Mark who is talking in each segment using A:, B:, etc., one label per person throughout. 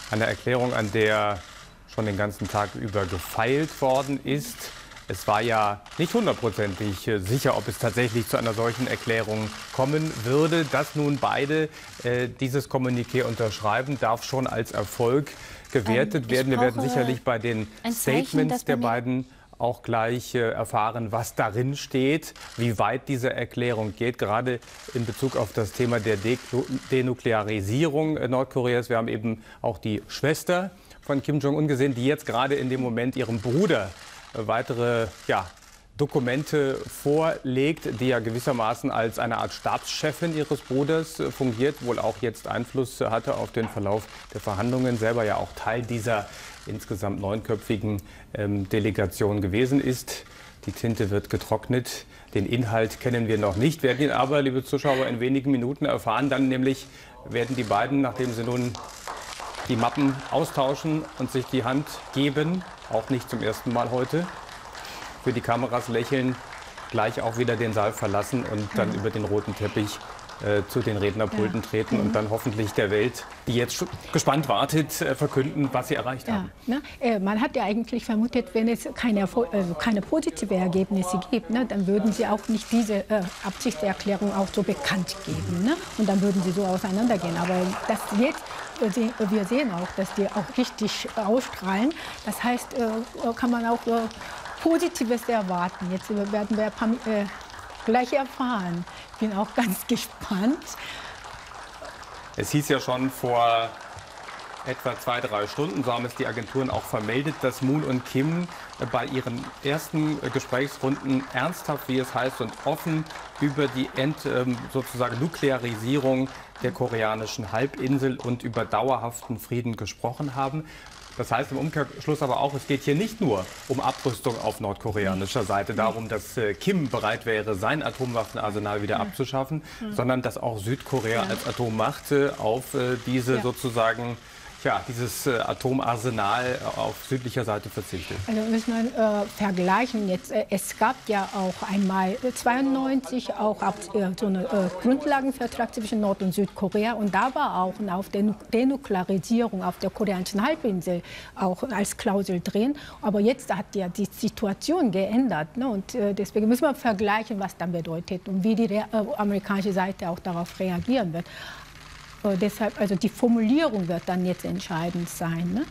A: Eine Erklärung, an der schon den ganzen Tag über gefeilt worden ist. Es war ja nicht hundertprozentig sicher, ob es tatsächlich zu einer solchen Erklärung kommen würde. Dass nun beide dieses Kommuniqué unterschreiben, darf schon als Erfolg gewertet werden. Wir werden sicherlich bei den Statements der beiden auch gleich erfahren, was darin steht, wie weit diese Erklärung geht, gerade in Bezug auf das Thema der Denuklearisierung Nordkoreas. Wir haben eben auch die Schwester von Kim Jong-un gesehen, die jetzt gerade in dem Moment ihrem Bruder weitere Dokumente vorlegt, die ja gewissermaßen als eine Art Stabschefin ihres Bruders fungiert, wohl auch jetzt Einfluss hatte auf den Verlauf der Verhandlungen, selber ja auch Teil dieser insgesamt 9-köpfigen Delegation gewesen ist. Die Tinte wird getrocknet. Den Inhalt kennen wir noch nicht, werden ihn aber, liebe Zuschauer, in wenigen Minuten erfahren. Dann nämlich werden die beiden, nachdem sie nun die Mappen austauschen und sich die Hand geben, auch nicht zum ersten Mal heute, für die Kameras lächeln, gleich auch wieder den Saal verlassen und dann über den roten Teppich zu den Rednerpulten treten und dann hoffentlich der Welt, die jetzt gespannt wartet, verkünden, was sie erreicht haben.
B: Man hat ja eigentlich vermutet, wenn es keine positiven Ergebnisse gibt, dann würden sie auch nicht diese Absichtserklärung auch so bekannt geben. Und dann würden sie so auseinandergehen. Aber das jetzt, wir sehen auch, dass die auch richtig ausstrahlen. Das heißt, kann man auch Positives erwarten. Jetzt werden wir gleich erfahren. Ich bin auch ganz gespannt.
A: Es hieß ja schon vor etwa 2-3 Stunden, so haben es die Agenturen auch vermeldet, dass Moon und Kim bei ihren ersten Gesprächsrunden ernsthaft, wie es heißt, und offen über die sozusagen Nuklearisierung der koreanischen Halbinsel und über dauerhaften Frieden gesprochen haben. Das heißt im Umkehrschluss aber auch, es geht hier nicht nur um Abrüstung auf nordkoreanischer Seite, darum, dass Kim bereit wäre, sein Atomwaffenarsenal wieder abzuschaffen, sondern dass auch Südkorea als Atommacht auf diese sozusagen dieses Atomarsenal auf südlicher Seite verzichtet.
B: Also muss man vergleichen jetzt. Es gab ja auch einmal 1992 auch so einen Grundlagenvertrag zwischen Nord- und Südkorea und da war auch auf der Denuklearisierung auf der koreanischen Halbinsel auch als Klausel drin. Aber jetzt hat ja die Situation geändert, und deswegen müssen wir vergleichen, was dann bedeutet und wie die amerikanische Seite auch darauf reagieren wird. Deshalb, also die Formulierung wird dann jetzt entscheidend sein.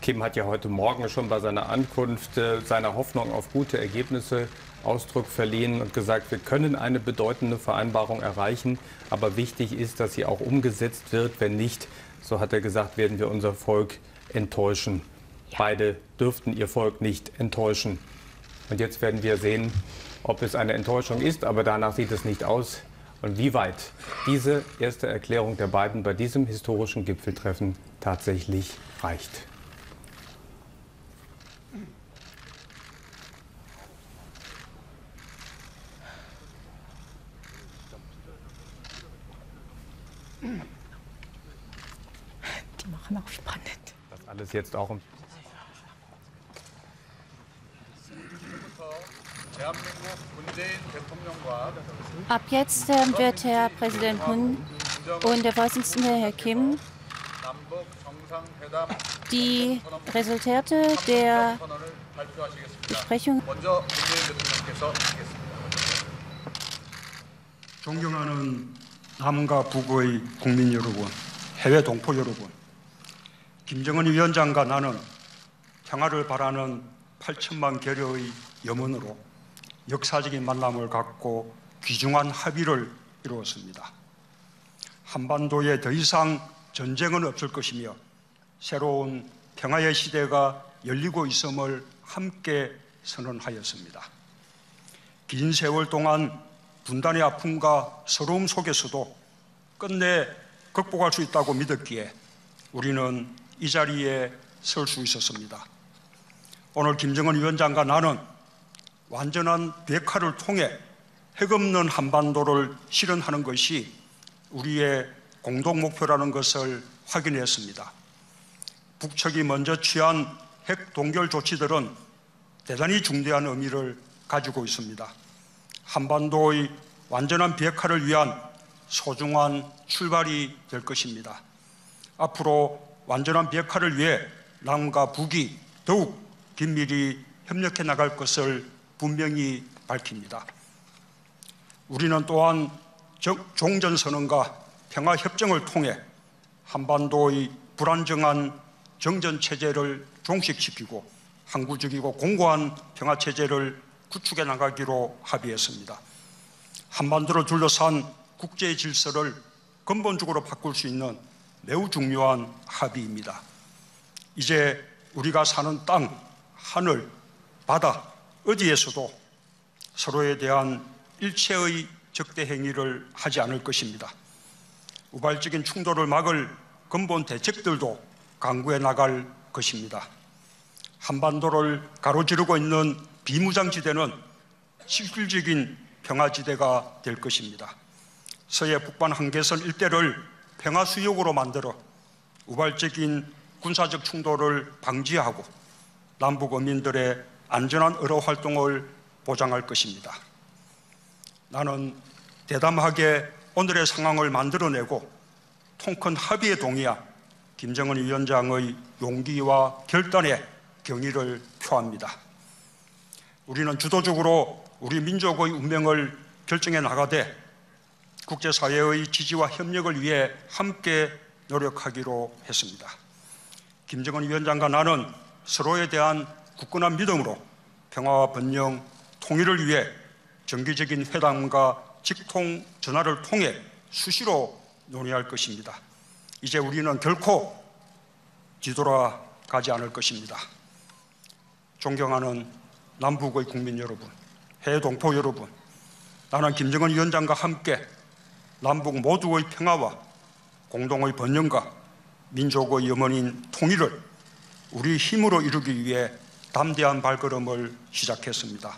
A: Kim hat ja heute Morgen schon bei seiner Ankunft seiner Hoffnung auf gute Ergebnisse Ausdruck verliehen und gesagt, wir können eine bedeutende Vereinbarung erreichen, aber wichtig ist, dass sie auch umgesetzt wird. Wenn nicht, so hat er gesagt, werden wir unser Volk enttäuschen. Ja. Beide dürften ihr Volk nicht enttäuschen. Und jetzt werden wir sehen, ob es eine Enttäuschung ist, aber danach sieht es nicht aus. Und wie weit diese erste Erklärung der beiden bei diesem historischen Gipfeltreffen tatsächlich reicht.
B: Die machen auch spannend.
A: Das alles jetzt auch im
C: Ab jetzt wird Herr Präsident Moon und der Vorsitzende Herr Kim die Resultate der Besprechung.
D: 존경하는 남과 북의 국민 여러분, 해외 동포 여러분, 김정은 위원장과 나는 평화를 바라는 8천만 계려의 염원으로 역사적인 만남을 갖고 귀중한 합의를 이루었습니다. 한반도에 더 이상 전쟁은 없을 것이며 새로운 평화의 시대가 열리고 있음을 함께 선언하였습니다. 긴 세월 동안 분단의 아픔과 서러움 속에서도 끝내 극복할 수 있다고 믿었기에 우리는 이 자리에 설 수 있었습니다. 오늘 김정은 위원장과 나는 완전한 비핵화를 통해 핵 없는 한반도를 실현하는 것이 우리의 공동 목표라는 것을 확인했습니다. 북측이 먼저 취한 핵 동결 조치들은 대단히 중대한 의미를 가지고 있습니다. 한반도의 완전한 비핵화를 위한 소중한 출발이 될 것입니다. 앞으로 완전한 비핵화를 위해 남과 북이 더욱 긴밀히 협력해 나갈 것을 분명히 밝힙니다. 우리는 또한 종전선언과 평화협정을 통해 한반도의 불안정한 정전체제를 종식시키고 항구적이고 공고한 평화체제를 구축해 나가기로 합의했습니다. 한반도를 둘러싼 국제 질서를 근본적으로 바꿀 수 있는 매우 중요한 합의입니다. 이제 우리가 사는 땅, 하늘, 바다, 어디에서도 서로에 대한 일체의 적대 행위를 하지 않을 것입니다. 우발적인 충돌을 막을 근본 대책들도 강구해 나갈 것입니다. 한반도를 가로지르고 있는 비무장지대는 실질적인 평화지대가 될 것입니다. 서해 북방 한계선 일대를 평화수역으로 만들어 우발적인 군사적 충돌을 방지하고 남북 어민들의 안전한 어로 활동을 보장할 것입니다. 나는 대담하게 오늘의 상황을 만들어내고 통큰 합의에 동의한 김정은 위원장의 용기와 결단에 경의를 표합니다. 우리는 주도적으로 우리 민족의 운명을 결정해 나가되 국제사회의 지지와 협력을 위해 함께 노력하기로 했습니다. 김정은 위원장과 나는 서로에 대한 굳건한 믿음으로 평화와 번영, 통일을 위해 정기적인 회담과 직통 전화를 통해 수시로 논의할 것입니다. 이제 우리는 결코 뒤돌아가지 않을 것입니다. 존경하는 남북의 국민 여러분, 해외 동포 여러분, 나는 김정은 위원장과 함께 남북 모두의 평화와 공동의 번영과 민족의 염원인 통일을 우리 힘으로 이루기 위해 담대한 발걸음을 시작했습니다.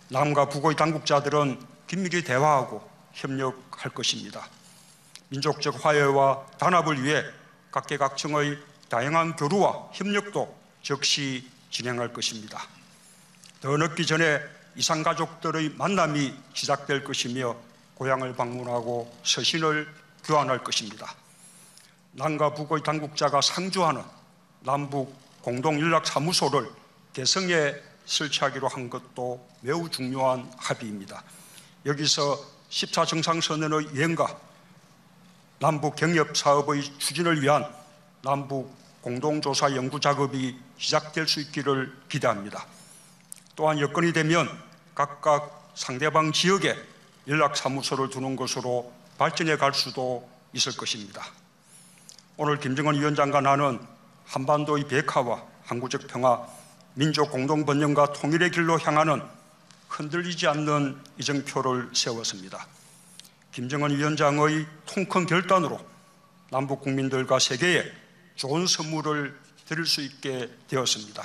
D: 남과 북의 당국자들은 긴밀히 대화하고 협력할 것입니다. 민족적 화해와 단합을 위해 각계각층의 다양한 교류와 협력도 적시 진행할 것입니다. 더 늦기 전에 이산가족들의 만남이 시작될 것이며 고향을 방문하고 서신을 교환할 것입니다. 남과 북의 당국자가 상주하는 남북 공동연락사무소를 개성에 설치하기로 한 것도 매우 중요한 합의입니다. 여기서 14 정상선언의 이행과 남북 경협사업의 추진을 위한 남북 공동조사 연구 작업이 시작될 수 있기를 기대합니다. 또한 여건이 되면 각각 상대방 지역에 연락사무소를 두는 것으로 발전해 갈 수도 있을 것입니다. 오늘 김정은 위원장과 나는 한반도의 비핵화와 항구적 평화, 민족 공동 번영과 통일의 길로 향하는 흔들리지 않는 이정표를 세웠습니다. 김정은 위원장의 통큰 결단으로 남북 국민들과 세계에 좋은 선물을 드릴 수 있게 되었습니다.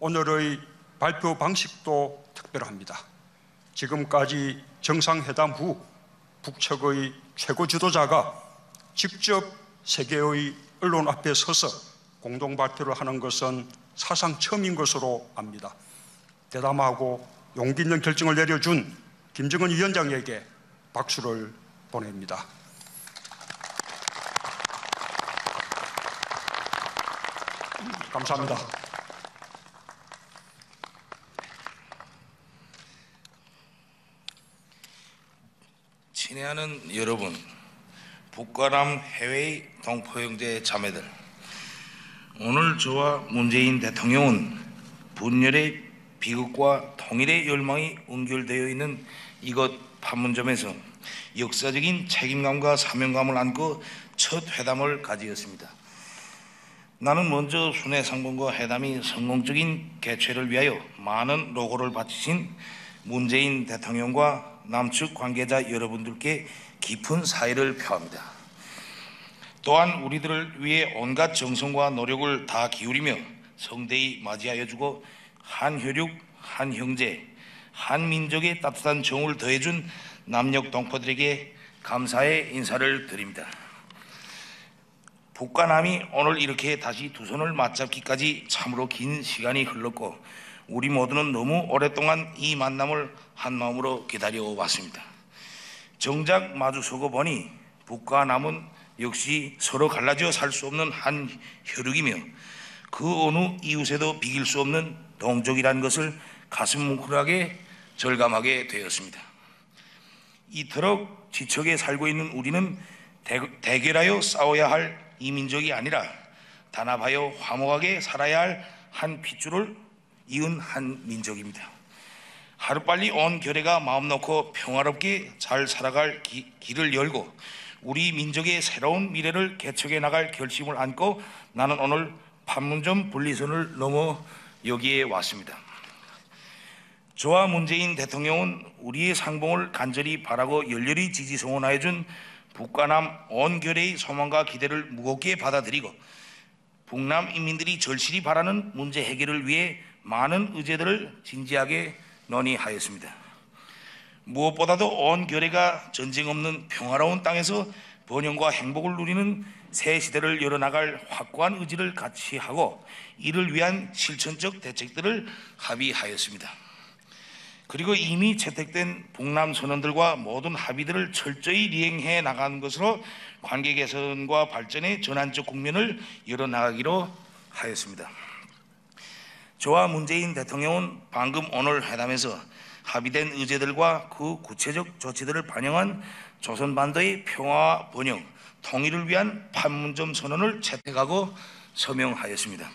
D: 오늘의 발표 방식도 특별합니다. 지금까지 정상회담 후 북측의 최고 지도자가 직접 세계의 언론 앞에 서서 공동 발표를 하는 것은 사상 처음인 것으로 압니다. 대담하고 용기 있는 결정을 내려준 김정은 위원장에게 박수를 보냅니다. 감사합니다.
E: 친애하는 여러분, 북과 남 해외의 동포형제 자매들, 오늘 저와 문재인 대통령은 분열의 비극과 통일의 열망이 연결되어 있는 이곳 판문점에서 역사적인 책임감과 사명감을 안고 첫 회담을 가지었습니다. 나는 먼저 순회상봉과 회담이 성공적인 개최를 위하여 많은 노고를 바치신 문재인 대통령과 남측 관계자 여러분들께 깊은 사의를 표합니다. 또한 우리들을 위해 온갖 정성과 노력을 다 기울이며 성대히 맞이하여주고 한혈육, 한형제, 한민족의 따뜻한 정을 더해준 남녘 동포들에게 감사의 인사를 드립니다. 북과 남이 오늘 이렇게 다시 두 손을 맞잡기까지 참으로 긴 시간이 흘렀고 우리 모두는 너무 오랫동안 이 만남을 한마음으로 기다려왔습니다. 정작 마주서고 보니 북과 남은 역시 서로 갈라져 살 수 없는 한 혈육이며 그 어느 이웃에도 비길 수 없는 동족이라는 것을 가슴 뭉클하게 절감하게 되었습니다. 이토록 지척에 살고 있는 우리는 대결하여 싸워야 할 이민족이 아니라 단합하여 화목하게 살아야 할 한 핏줄을 이은 한 민족입니다. 하루빨리 온 결의가 마음 놓고 평화롭게 잘 살아갈 길을 열고 우리 민족의 새로운 미래를 개척해 나갈 결심을 안고 나는 오늘 판문점 분리선을 넘어 여기에 왔습니다. 저와 문재인 대통령은 우리의 상봉을 간절히 바라고 열렬히 지지 성원하여 준 북과 남 온 결의의 소망과 기대를 무겁게 받아들이고 북남 인민들이 절실히 바라는 문제 해결을 위해 많은 의제들을 진지하게 논의하였습니다. 무엇보다도 온 결의가 전쟁 없는 평화로운 땅에서 번영과 행복을 누리는 새 시대를 열어나갈 확고한 의지를 같이 하고 이를 위한 실천적 대책들을 합의하였습니다. 그리고 이미 채택된 북남 선언들과 모든 합의들을 철저히 이행해 나가는 것으로 관계 개선과 발전의 전환적 국면을 열어나가기로 하였습니다. 저와 문재인 대통령은 방금 오늘 회담에서 합의된 의제들과 그 구체적 조치들을 반영한 조선반도의 평화와 번영, 통일을 위한 판문점 선언을 채택하고 서명하였습니다.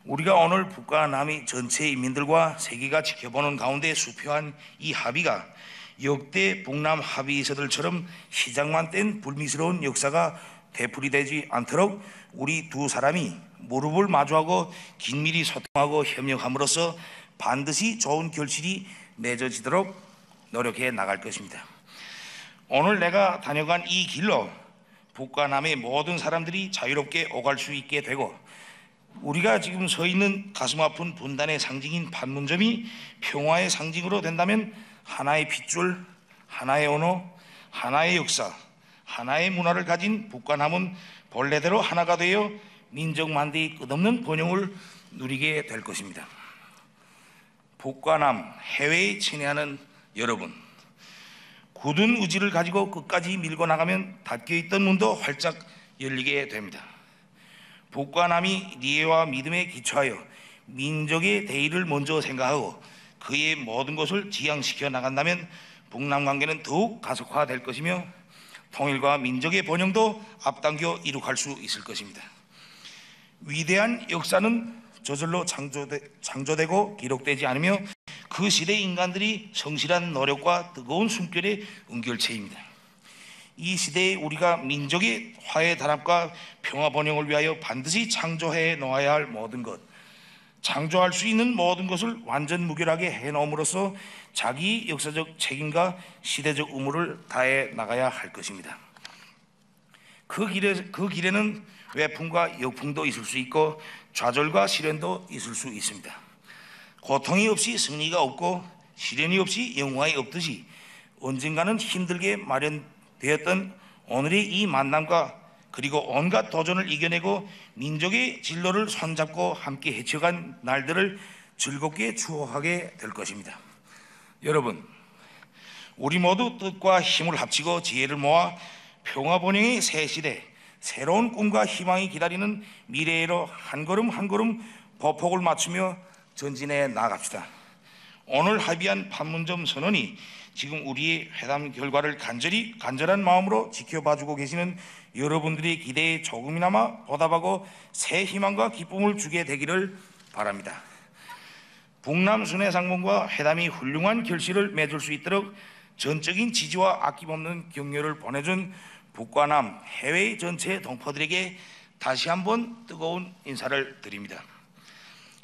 E: 우리가 오늘 북과 남이 전체 인민들과 세계가 지켜보는 가운데 수표한 이 합의가 역대 북남 합의서들처럼 시작만 뗀 불미스러운 역사가 되풀이되지 않도록 우리 두 사람이 무릎을 마주하고 긴밀히 소통하고 협력함으로써 반드시 좋은 결실이 맺어지도록 노력해 나갈 것입니다. 오늘 내가 다녀간 이 길로 북과 남의 모든 사람들이 자유롭게 오갈 수 있게 되고 우리가 지금 서 있는 가슴 아픈 분단의 상징인 판문점이 평화의 상징으로 된다면 하나의 핏줄, 하나의 언어, 하나의 역사, 하나의 문화를 가진 북과 남은 본래대로 하나가 되어 민족 만대의 끝없는 번영을 누리게 될 것입니다. 북과 남, 해외에 친애하는 여러분, 굳은 의지를 가지고 끝까지 밀고 나가면 닫혀있던 문도 활짝 열리게 됩니다. 북과 남이 이해와 믿음에 기초하여 민족의 대의를 먼저 생각하고 그의 모든 것을 지향시켜 나간다면 북남 관계는 더욱 가속화될 것이며 통일과 민족의 번영도 앞당겨 이룩할 수 있을 것입니다. 위대한 역사는 저절로 창조되고 기록되지 않으며 그 시대의 인간들이 성실한 노력과 뜨거운 숨결의 은결체입니다. 이 시대에 우리가 민족의 화해 단합과 평화 번영을 위하여 반드시 창조해 놓아야 할 모든 것, 창조할 수 있는 모든 것을 완전 무결하게 해놓음으로써 자기 역사적 책임과 시대적 의무를 다해 나가야 할 것입니다. 그 길에는 외풍과 역풍도 있을 수 있고 좌절과 시련도 있을 수 있습니다. 고통이 없이 승리가 없고 시련이 없이 영화에 없듯이 언젠가는 힘들게 마련되었던 오늘의 이 만남과 그리고 온갖 도전을 이겨내고 민족의 진로를 손잡고 함께 헤쳐간 날들을 즐겁게 추억하게 될 것입니다. 여러분, 우리 모두 뜻과 힘을 합치고 지혜를 모아 평화 번영의 새 시대, 새로운 꿈과 희망이 기다리는 미래로 한 걸음 한 걸음 보폭을 맞추며 전진해 나갑시다. 오늘 합의한 판문점 선언이 지금 우리의 회담 결과를 간절한 마음으로 지켜봐주고 계시는 여러분들의 기대에 조금이나마 보답하고 새 희망과 기쁨을 주게 되기를 바랍니다. 북남 순회상봉과 회담이 훌륭한 결실을 맺을 수 있도록 전적인 지지와 아낌없는 격려를 보내준 북과 남 해외 전체 동포들에게 다시 한번 뜨거운 인사를 드립니다.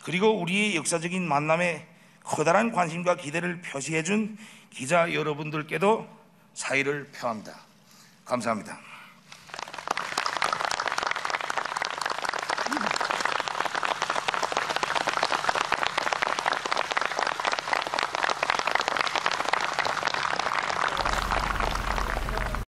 E: 그리고 우리의 역사적인 만남에 커다란 관심과 기대를 표시해준 기자 여러분들께도 사의를 표합니다. 감사합니다.